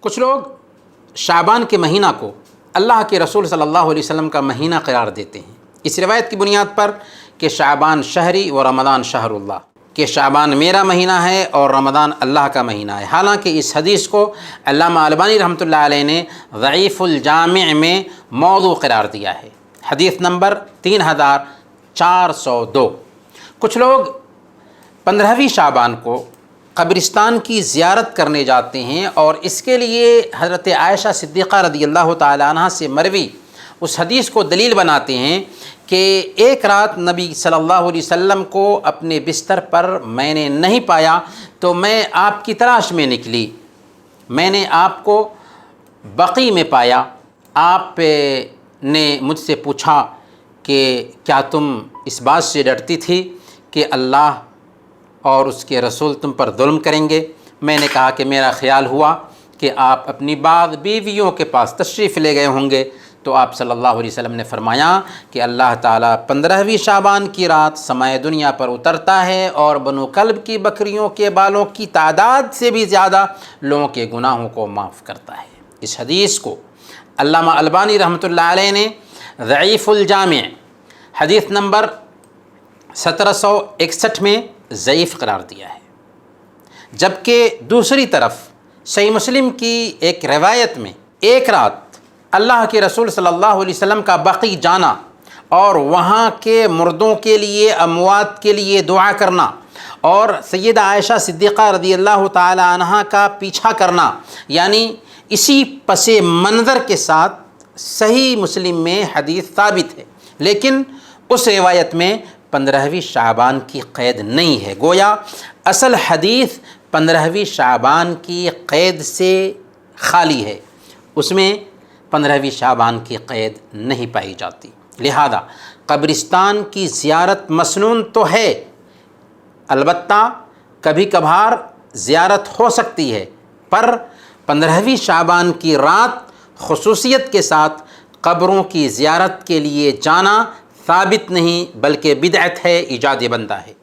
کچھ لوگ شعبان کے مہینہ کو اللہ کے رسول صلی اللہ علیہ وسلم کا مہینہ قرار دیتے ہیں اس روایت کی بنیاد پر کہ شعبان شہری و رمضان شہر اللہ، کہ شعبان میرا مہینہ ہے اور رمضان اللہ کا مہینہ ہے۔ حالانکہ اس حدیث کو علامہ البانی رحمۃ اللہ علیہ نے ضعیف الجامع میں موضوع قرار دیا ہے، حدیث نمبر 3402۔ کچھ لوگ 15ویں شعبان کو قبرستان کی زیارت کرنے جاتے ہیں اور اس کے لیے حضرت عائشہ صدیقہ رضی اللہ تعالی عنہ سے مروی اس حدیث کو دلیل بناتے ہیں کہ ایک رات نبی صلی اللہ علیہ وسلم کو اپنے بستر پر میں نے نہیں پایا تو میں آپ کی تلاش میں نکلی، میں نے آپ کو بقیع میں پایا۔ آپ نے مجھ سے پوچھا کہ کیا تم اس بات سے ڈرتی تھی کہ اللہ اور اس کے رسول تم پر ظلم کریں گے؟ میں نے کہا کہ میرا خیال ہوا کہ آپ اپنی بعض بیویوں کے پاس تشریف لے گئے ہوں گے، تو آپ صلی اللہ علیہ وسلم نے فرمایا کہ اللہ تعالیٰ 15ویں شعبان کی رات سمائے دنیا پر اترتا ہے اور بنو کلب کی بکریوں کے بالوں کی تعداد سے بھی زیادہ لوگوں کے گناہوں کو معاف کرتا ہے۔ اس حدیث کو علامہ البانی رحمۃ اللہ علیہ نے ضعیف الجامع حدیث نمبر 1761 میں ضعیف قرار دیا ہے، جبکہ دوسری طرف صحیح مسلم کی ایک روایت میں ایک رات اللہ کے رسول صلی اللہ علیہ وسلم کا بقیع جانا اور وہاں کے مردوں کے لیے، اموات کے لیے دعا کرنا اور سیدہ عائشہ صدیقہ رضی اللہ تعالی عنہ کا پیچھا کرنا، یعنی اسی پس منظر کے ساتھ صحیح مسلم میں حدیث ثابت ہے، لیکن اس روایت میں 15ویں شعبان کی قید نہیں ہے۔ گویا اصل حدیث 15ویں شعبان کی قید سے خالی ہے، اس میں 15ویں شعبان کی قید نہیں پائی جاتی۔ لہذا قبرستان کی زیارت مسنون تو ہے، البتہ کبھی کبھار زیارت ہو سکتی ہے، پر 15ویں شعبان کی رات خصوصیت کے ساتھ قبروں کی زیارت کے لیے جانا ثابت نہیں بلکہ بدعت ہے، ایجاد بندہ ہے۔